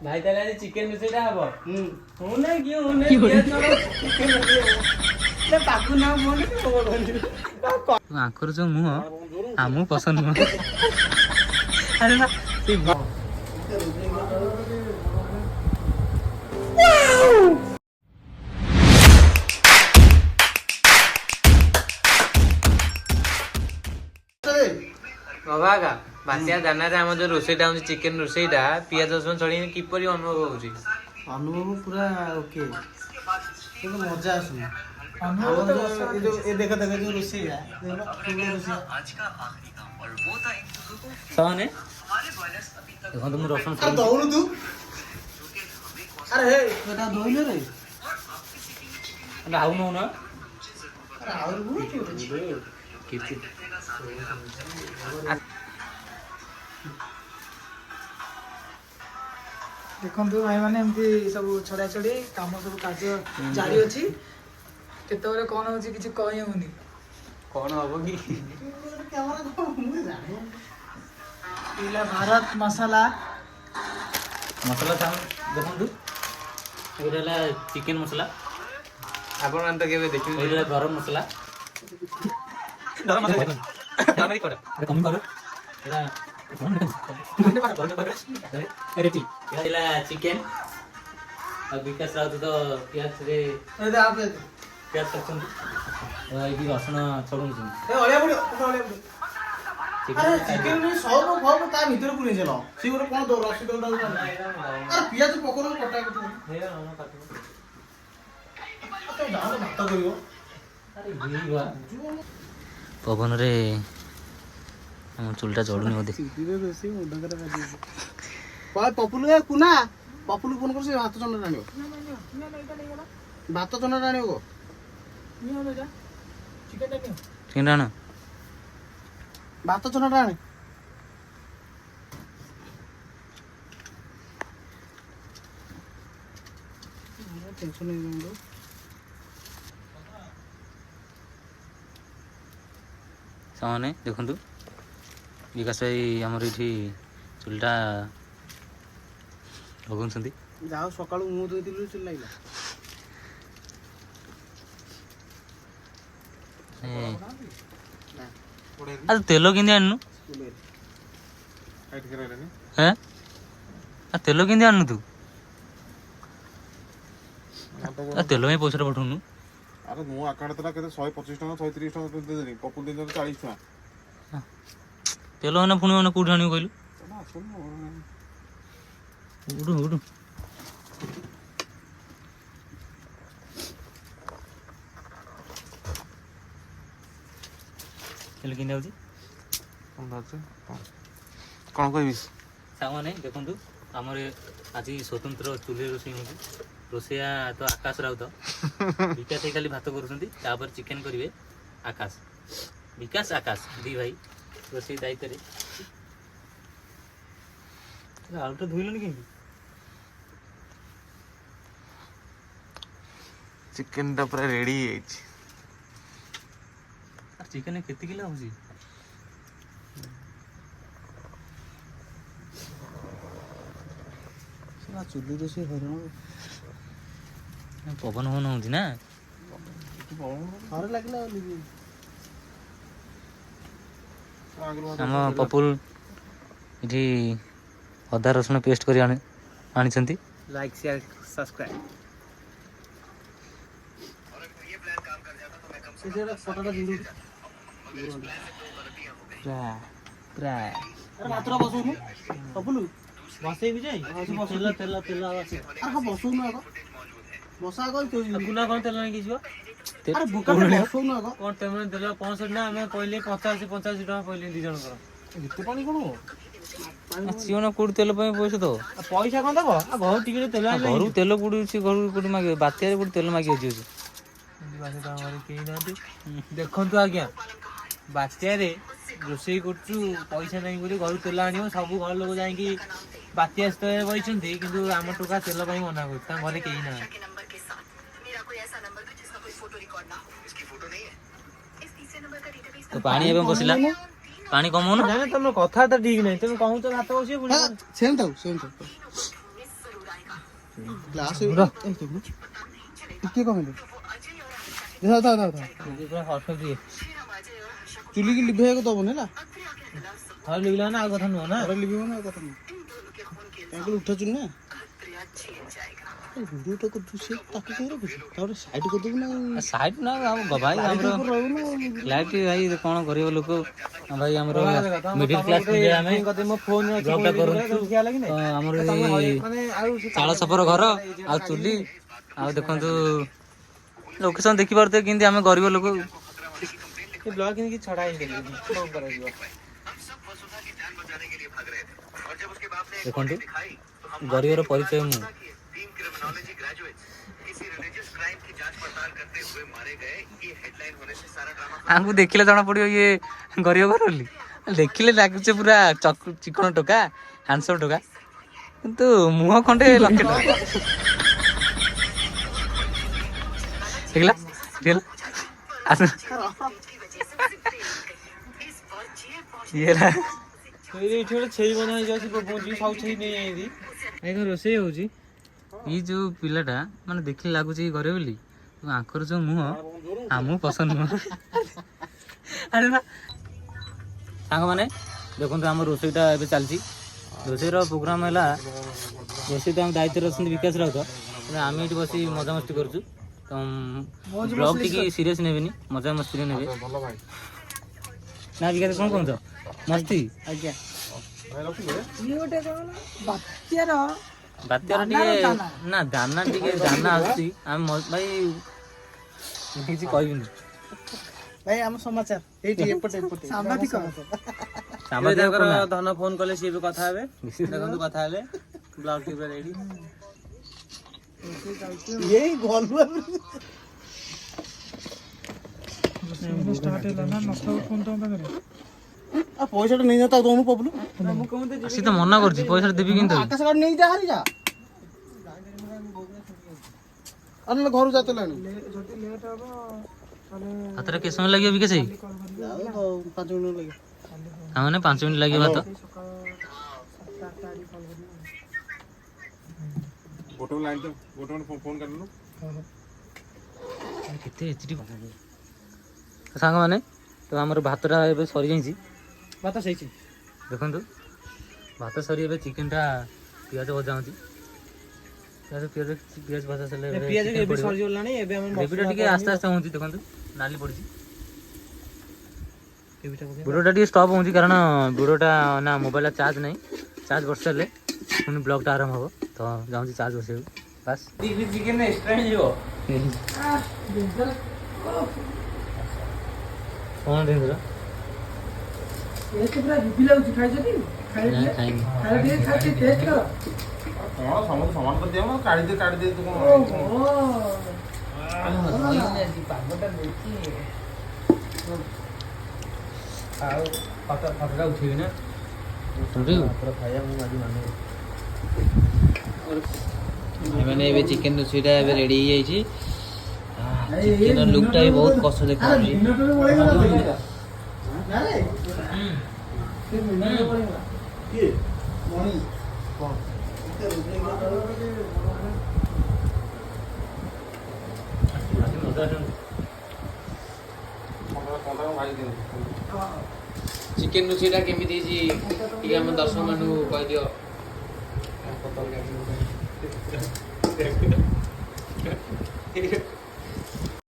भाई ताले आज चिकन रोसेटा हबो हो ना क्यों हो ना पियाज न चिकन रोसे ले पाकु ना मोन को बोल आखर जो मुह हमु पसंद मुह अरे ना से बाबा बासिया दाना रे हम जो रोसेटा हम चिकन रोसेटा पियाज रसुन छड़ी किपरि अनुभव होउची अनुभव पूरा ओके କିନ୍ତୁ ମଜା ଆସୁନି ଆମର ଯୋଉ ଏ ଦେଖ ଦେଖ ଯୋଉ ରୋଷେଇଆ ସହନେ ଦେଖନ୍ତୁ ମୁଁ ରସୁଣ ଛାଡି ଦଉନୁ ତୁ ଆରେ ହେ ଏଟା ଦଉନ ରେ ଆଉ ନଉ ନା ଆରେ ଆଉ କିଛି देखु भाई मैंने एमती सब छड़ा छड़ी कम सब कार्य जारी अच्छी केतबेले कौन होची किछि कहि होनी कौन हबो कि पीला भारत मसाला मसाला था देखंतु एला चिकन मसाला आपण मान तो केबे देखि एला गरम मसाला गरम मसाला तामरी कोड कम करो एला रेडी एला चिकन अब विकास राउत तो प्याज रे प्याज सेक्शन ये रसुण छोड़ुन ए ओलिया बुडी ओलिया बुडी अरे चिकन में सब फल ता भीतर पुनी चलो सी गोटे कोन दो रसी दो अरे पियाज पकोड़ा कटा कटा हे हम काटू तो जाओ भात करियो अरे जीवा पवन रे हम चुलटा जोड़नी होदे पपुलु कुना पपुलु फोन कर से भात चंडा राणियो भात चंडा राणियो गो चिकन राणा भात चंडा राणी टेंशन नहीं लो सामने देखंतु विकास भाई हमर इठी चुलटा लगुनसंती जाओ सकाळू मु धोई दिलु चुल लागला आज तेलो किंदी आनु हाइट कराले हैं आ तेलो किंदी आनु तू आ तेलो में पैसा पठौनु अरे मु अकाउंट तला केते 125 टका 130 टका दे देनी पपुल दिन 40 टका तेलो ना पुणी माने कोठी आनियो कहलु ना सुन उडु उडु तेल किंदी आउची कौन कहबी सामने देखंतु हमर आज स्वतंत्र चूल्हे रोषेई होची रोषेया तो आकाश राउत विकास खाली भात करूछंती तापर चिकन करिवे आकाश विकास आकाश दी भाई रोषेई दायित्व रे आलू तो धुइलनी केंती चिकन टा पूरा रेडी है चिकन केते किलो होची ना चुली रोसे हरण पवन होन होची ना हर लागला हम पपुल इठी अदा रसुण पेस्ट करी आनी लाइक शेयर सब्सक्राइब सेरा फोटोटा दिलु प्राय अरे मात्र बसौनु पपुलु बसई भी जाई तेल तेल तेल आसी अरे हा बसौनु आको बसा आको कुना कोन तेल नहीं किछो अरे बुका बसौनु आको कोन तेल तेल 65 ना हमें पहले 85 85 टका पहले दी जण कर एते पानी कोन सियो ना कोड तेल पय पैसा तो पैसा कोन दबो आ घर टिके तेल आइले घरु तेल पुडुची घरु पुडी मागे बातिया पुडी तेल मागे अछि देखु आज्ञा बात्या रोषे कर पैसा नहीं बोली घर तेल आण सब घर लोग जाकि बात्या बही कि आम टोका तेल मना कर घरे कहीं ना तो पानी एवं बसिला पानी कम ना तुम कथा तो ठीक नहीं तुम कहूँ भात बस ଗ୍ଲାସ୍ ଟିକେ କମେଇଲେ ଚୁଲିକି ଲିଭେଇବାକୁ ଦବନି ହେଲା ଥରେ ଲିଭିଲା ନା ଆଉ କଥା ନୁହଁ ନା ଘରେ ଲିଭେଇବ ନା ଆଉ କଥା ନୁହଁ ତାଙ୍କୁ ଉଠାଚୁନି ନା ଭିଡ଼ିଓଟା କରୁଛୁ ସେ ତାକୁ କହି ରଖୁଛୁ ତାପରେ ସାଇଡ୍ କରିଦେବୁ ନା ସାଇଡ୍ ନା ଆଉ ଭାଇ ଆମର ରହିବୁ ନା ଲାଇଟ୍ ଭାଇ କଣ କରିବ ଲୋକ ଭାଇ ଆମର ମିଡିଲ କ୍ଲାସ ପିଲା ଆମେ ଜବଟା କରୁଛୁ ତ ଆମର ଏଇ ଚାଳ ଛପର ଘର ଆଉ ଚୁଲି ଆଉ ଦେଖନ୍ତୁ ଲୋକେସନ ଦେଖିପାରୁଥିବେ କେମିତି ଆମେ ଗରିବ ଲୋକ ବ୍ଲଗ କିଣିକି ଛଡା ହେଇଗଲି କଣ କରାଯିବ ଦେଖନ୍ତୁ ଗରିବର ପରିଚୟ ମୁଁ ଆମକୁ ଦେଖିଲେ ଜଣା ପଡିବ ଇଏ ଗରିବ ଘର ବୋଲି ଦେଖିଲେ ଲାଗୁଛି ପୁରା ଚିକଣ ଟୋକା ହ୍ୟାଣ୍ଡସମ ଟୋକା କିନ୍ତୁ ମୁହଁ ଖଣ୍ଡେ ଲକ୍ଷେ ଟଙ୍କା ଦେଖିଲା ଏଇଠି ଗୋଟେ ଛେଳି ବନା ହେଇଯାଉଛି ସବୁ ଛେଳି ନେଇଯାଇନ୍ତି କଣ ରୋଷେଇ ହଉଛି ଏଇ ଯୋଉ ପିଲାଟା ମାନେ ଦେଖିଲେ ଲାଗୁଛି ଘରେ ବୋଲି ଆଙ୍କର ଯୋଉ ମୁହଁ ଆମକୁ ପସନ୍ଦ ନୁହଁ ସାଙ୍ଗମାନେ ଦେଖନ୍ତୁ ଆମ ରୋଷେଇଟା ଏବେ ଚାଲିଛି ରୋଷେଇର ପ୍ରୋଗ୍ରାମ ହେଲା ରୋଷେଇ ତ ଆମ ଦାୟିତ୍ୱରେ ଅଛନ୍ତି ବିକାଶ ରାଉତ ଆମେ ଏଠି ବସି ମଜାମସ୍ତି କରୁଛୁ ତ ବ୍ଲଗ ଟିକେ ସିରିୟସ୍ ନେବେନି ମଜାମସ୍ତିରେ ନେବେ ନା ବିକାଶ କଣ କହୁଛ ମସ୍ତି ଆଜ୍ଞା ବାତ୍ୟାର ବାତ୍ୟାର ଟିକେ ନା ଦାନା ଟିକେ ଦାନା ଆସୁଛି ଆମେ ଭାଇ କିଛି କହିବିନି ଭାଇ ଆମ ସମାଚାର ଏଇଠି ଏପଟେ ସାମ୍ବାଦିକ ଧନ ଫୋନ କଲେ ସିଏ ବି କଥା ହେବେ ଦେଖନ୍ତୁ କଥା ହେଲେ ବ୍ଲଗ ଟିଭି ରେଡି ଏଇ ଗଲୁ ଷ୍ଟାର୍ଟ ହେଲା ନା ନଥାଉ ଫୋନ ତମ ପାଖରେ ଆଉ ପଇସାଟା ନେଇ ଯା ତାକୁ ଦଉନୁ ପବଲୁ ସିଏ ତ ମନା କରୁଛି ପଇସା ଦେବି କିନ୍ତୁ ଆକାଶ ଗାଡ଼ି ନେଇ ଯା ହାରି ଯା ଆରେ ଘରୁ ଯାତଲାଣି ଯଦି ଲେଟ୍ ହବ ତାହେଲେ ହାତରେ କେତେ ସମୟ ଲାଗିବ ବିକାଶ ଭାଇ 5 ମିନିଟ୍ ଲାଗିବ ତାମାନେ 5 ମିନିଟ୍ ଲାଗିବ ଭାତ ସକାଳ 7-8 ଆଡି କଲ୍ କରିବ ଗୋଟେ ଲାଇନ୍ ଗୋଟେ ଫୋନ୍ କାଟୁନୁ କେତେ ଏଚଡି ସାଙ୍ଗମାନେ ତ ଆମର ଭାତଟା ଏବେ ସରିଯାଇଛି ଭାତ ସେଇଛି ଦେଖନ୍ତୁ ଭାତ ସରି ଏବେ ଚିକେନଟା ପିଆଜ ଭଜା ହେଉଛି ପିଆଜ ଭଜା ସରିଲେ ପିଆଜ ଏବେ ସରିଗଲାଣି ଏବେ ଆମେ ଗ୍ରେଭିଟା ଟିକେ ଆସ୍ତେ ଆସ୍ତେ ହେଉଛି ଦେଖନ୍ତୁ ନାଲି ପଡ଼ିଛି ଭିଡ଼ିଓଟା ଟିକେ ଷ୍ଟପ୍ ହେଉଛି କାରଣ ଭିଡ଼ିଓଟା ନା ମୋବାଇଲଟା ଚାର୍ଜ ନାହିଁ ଚାର୍ଜ ବସାଇଲେ ପୁଣି ବ୍ଲଗ୍ଟା ଆରମ୍ଭ ହେବ ତ ଯାଉଛି ଚାର୍ଜ ବସାଇବାକୁ ବାସ୍ ଚିକେନ ଏକ୍ସଟ୍ରା ହେଇଯିବ କ'ଣ ଜିନିଷ ପୁରା ରୁପି ଲାଗୁଛି ଖାଇଛନ୍ତି ଖାଇନି ଖାଇକି ଟେଷ୍ଟ କର କଣ ସମସ୍ତେ ସମାନ କରି ଦିଅ କାଢିଦେ ତୁ କଣ ପାଗଟା ଦେଇଛି ଆଉ ଫଟୋଟା ଉଠେଇବି ନା ଖାଇବା ମୁଁ ଆଜି ମାନେ ଏବେ ଚିକେନ ରୋଷେଇଟା ଏବେ ରେଡି ହେଇଯାଇଛି ଚିକେନ ଲୁକଟା ବି ବହୁତ କଷ୍ଟ ଦେଖାଯାଉଛି ଚିକେନ ରୋଷେଇଟା କେମିତି ହେଇଛି ଟିକେ ଆମ ଦର୍ଶକ ମାନଙ୍କୁ କହିଦିଅ